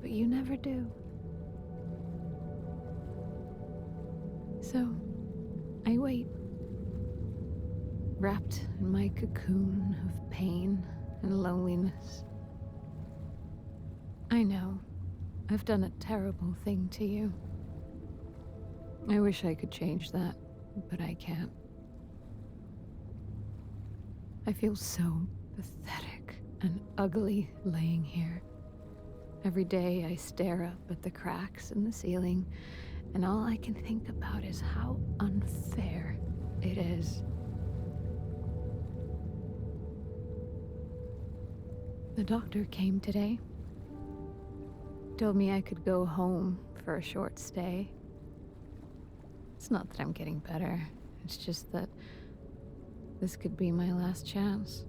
but you never do. So, I wait, wrapped in my cocoon of pain and loneliness. I know, I've done a terrible thing to you. I wish I could change that, but I can't. I feel so pathetic and ugly laying here. Every day I stare up at the cracks in the ceiling, and all I can think about is how unfair it is. The doctor came today. Told me I could go home for a short stay. It's not that I'm getting better. It's just that this could be my last chance.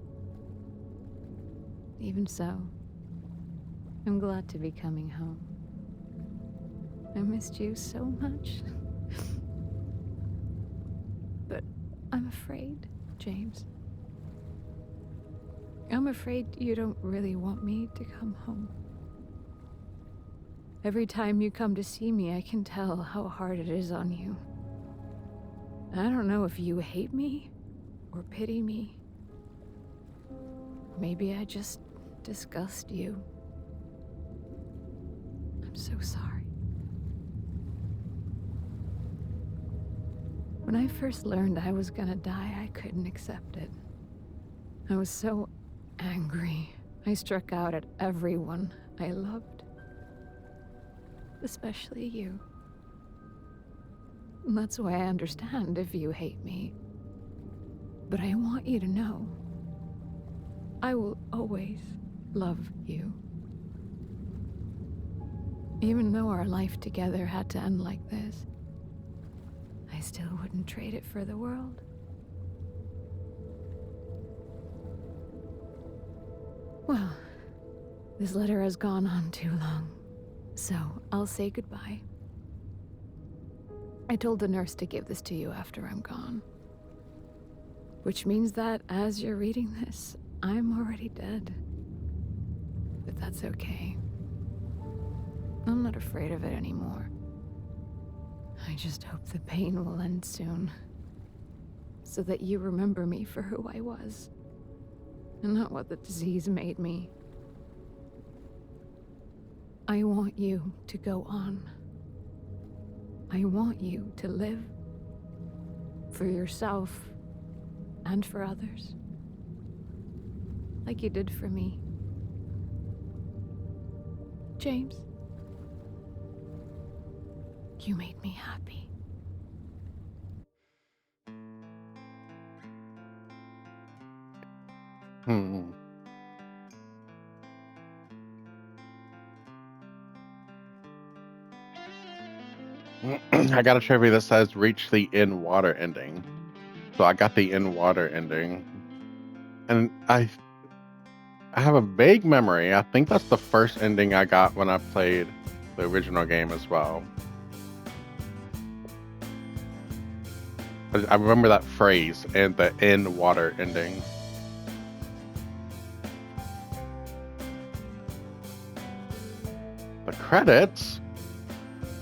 Even so, I'm glad to be coming home. I missed you so much. But I'm afraid, James. I'm afraid you don't really want me to come home. Every time you come to see me, I can tell how hard it is on you. I don't know if you hate me or pity me. Maybe I just disgust you. I'm so sorry. When I first learned I was gonna die, I couldn't accept it. I was so angry. I struck out at everyone I loved. Especially you. And that's why I understand if you hate me. But I want you to know, I will always love you. Even though our life together had to end like this, I still wouldn't trade it for the world. Well, this letter has gone on too long, so I'll say goodbye. I told the nurse to give this to you after I'm gone. Which means that as you're reading this, I'm already dead. But that's okay. I'm not afraid of it anymore. I just hope the pain will end soon. So that you remember me for who I was. And not what the disease made me. I want you to go on. I want you to live. For yourself and for others. Like you did for me. James, you made me happy. I got a trivia that says reach the in water ending. So I got the in water ending. And I have a vague memory. I think that's the first ending I got when I played the original game as well. I remember that phrase and the in water ending. The credits?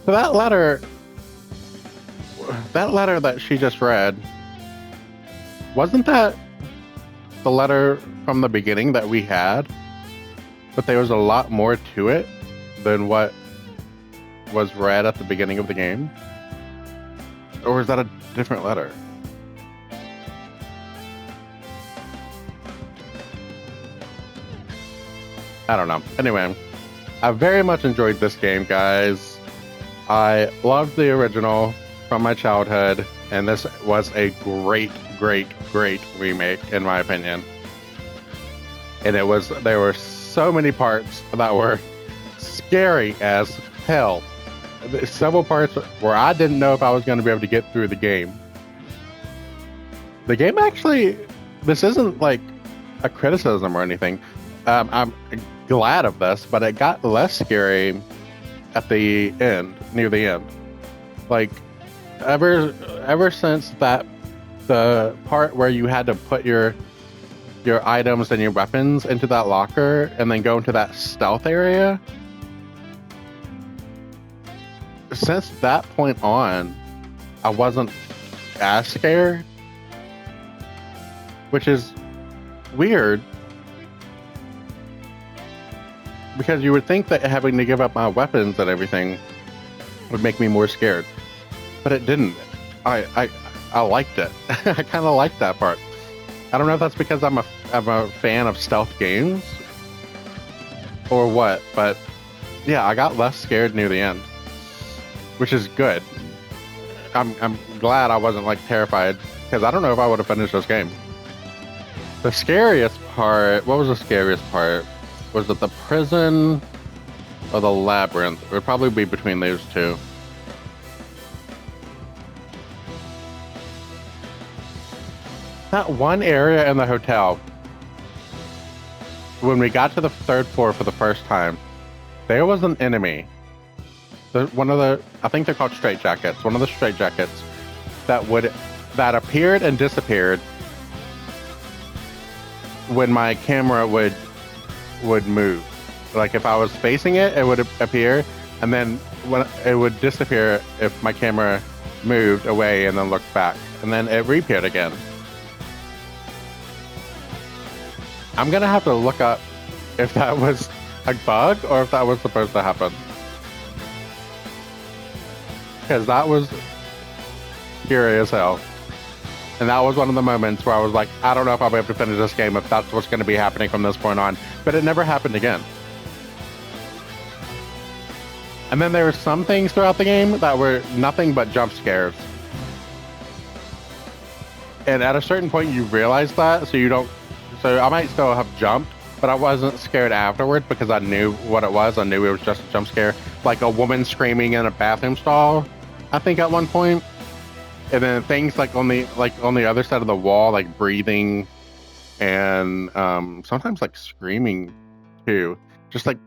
So that letter that she just read, wasn't that the letter from the beginning that we had? But there was a lot more to it than what was read at the beginning of the game? Or is that a different letter? I don't know. Anyway, I very much enjoyed this game, guys. I loved the original from my childhood, and this was a great remake, in my opinion. And there were so many parts that were scary as hell. There's several parts where I didn't know if I was going to be able to get through the game. The game actually, this isn't like a criticism or anything. I'm glad of this, but it got less scary at the end, near the end. Like, ever since the part where you had to put your items and your weapons into that locker and then go into that stealth area, since that point on, I wasn't as scared, which is weird because you would think that having to give up my weapons and everything would make me more scared, but it didn't. I liked it. I kind of liked that part. I don't know if that's because I'm a fan of stealth games or what, but yeah, I got less scared near the end, which is good. I'm glad I wasn't like terrified because I don't know if I would have finished this game. The scariest part, what was the scariest part? Was it the prison or the labyrinth? It would probably be between those two. That one area in the hotel, when we got to the 3rd floor for the first time, there was an enemy. I think they're called straitjackets. One of the straitjackets that appeared and disappeared when my camera would move. Like if I was facing it, it would appear, and then when it would disappear if my camera moved away and then looked back, and then it reappeared again. I'm gonna have to look up if that was a bug or if that was supposed to happen. Because that was scary as hell. And that was one of the moments where I was like, I don't know if I'll be able to finish this game if that's what's going to be happening from this point on. But it never happened again. And then there were some things throughout the game that were nothing but jump scares. And at a certain point you realize that, so I might still have jumped, but I wasn't scared afterwards because I knew what it was. I knew it was just a jump scare. Like a woman screaming in a bathroom stall, I think at one point. And then things like on the other side of the wall, like breathing and sometimes like screaming too. Just like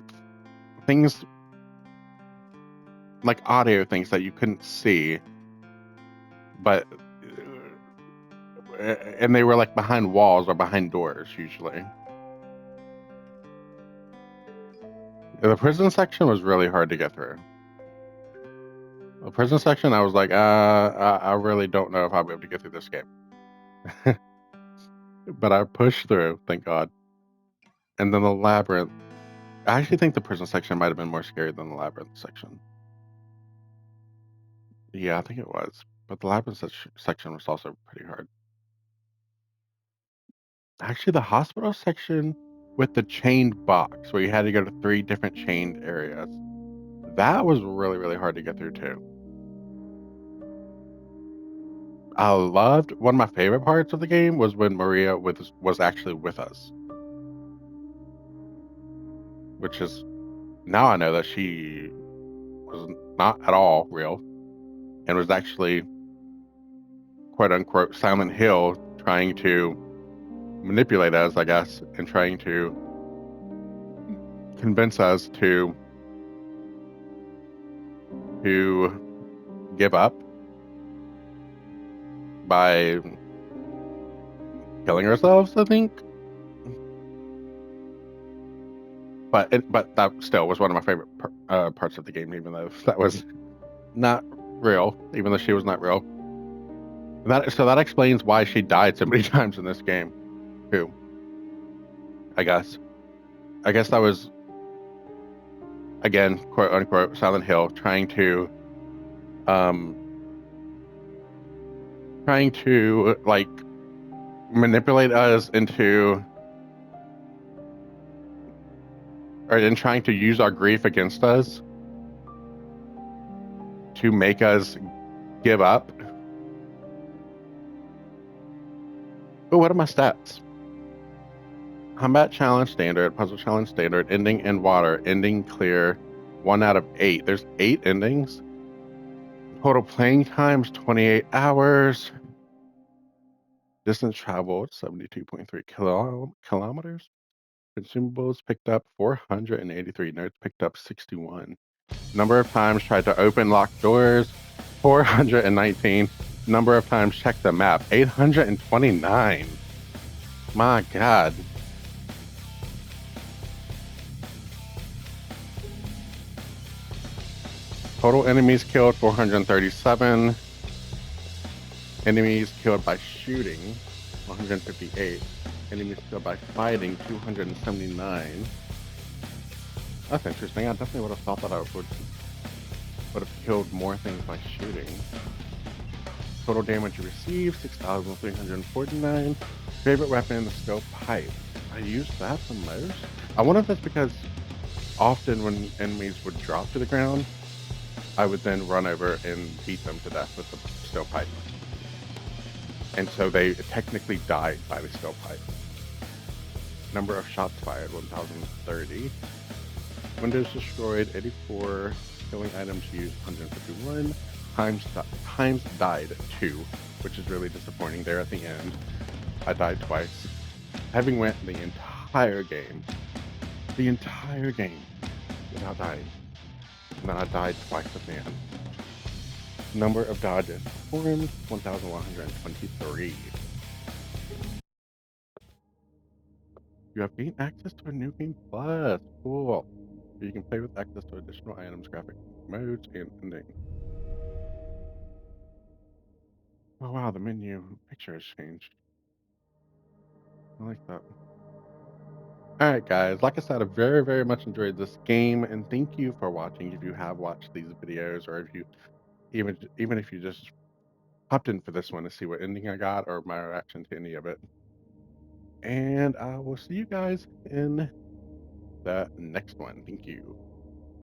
things like audio things that you couldn't see. But and they were like behind walls or behind doors usually. The prison section was really hard to get through. The prison section, I was like, I really don't know if I'll be able to get through this game. But I pushed through, thank God. And then the labyrinth. I actually think the prison section might have been more scary than the labyrinth section. Yeah, I think it was. But the labyrinth section was also pretty hard. Actually, the hospital section with the chained box, where you had to go to 3 different chained areas, that was really, really hard to get through too. I loved, one of my favorite parts of the game was when Maria was actually with us. Which is, now I know that she was not at all real and was actually, quote unquote, Silent Hill trying to manipulate us, I guess, and trying to convince us to give up by killing ourselves, I think. But that still was one of my favorite parts of the game, even though that was not real, even though she was not real. So that explains why she died so many times in this game, too. I guess that was, again, quote unquote, Silent Hill trying to like manipulate us into, and trying to use our grief against us to make us give up. Oh, what are my stats? Combat challenge standard, puzzle challenge standard, ending in water, ending clear, 1 out of 8. There's 8 endings. Total playing times 28 hours. Distance traveled 72.3 kilometers. Consumables picked up 483. Notes picked up 61. Number of times tried to open locked doors 419. Number of times checked the map 829. My God. Total enemies killed 437. Enemies killed by shooting 158. Enemies killed by fighting 279. That's interesting. I definitely would have thought that I would have killed more things by shooting. Total damage received 6,349. Favorite weapon, the stove pipe. I use that the most. I wonder if that's because often when enemies would drop to the ground, I would then run over and beat them to death with the stovepipe. And so they technically died by the stovepipe. Number of shots fired, 1,030. Windows destroyed, 84. Killing items used, 151. Times died, 2, which is really disappointing there at the end. I died twice. Having went the entire game without dying. And then I died twice at the end. Number of dodges performed, 1,123. You have gained access to a new game plus. Cool. You can play with access to additional items, graphic modes, and ending. Oh wow, the menu picture has changed. I like that. Alright guys, like I said, I very, very much enjoyed this game, and thank you for watching if you have watched these videos, or if you even if you just popped in for this one to see what ending I got or my reaction to any of it. And I will see you guys in the next one. Thank you.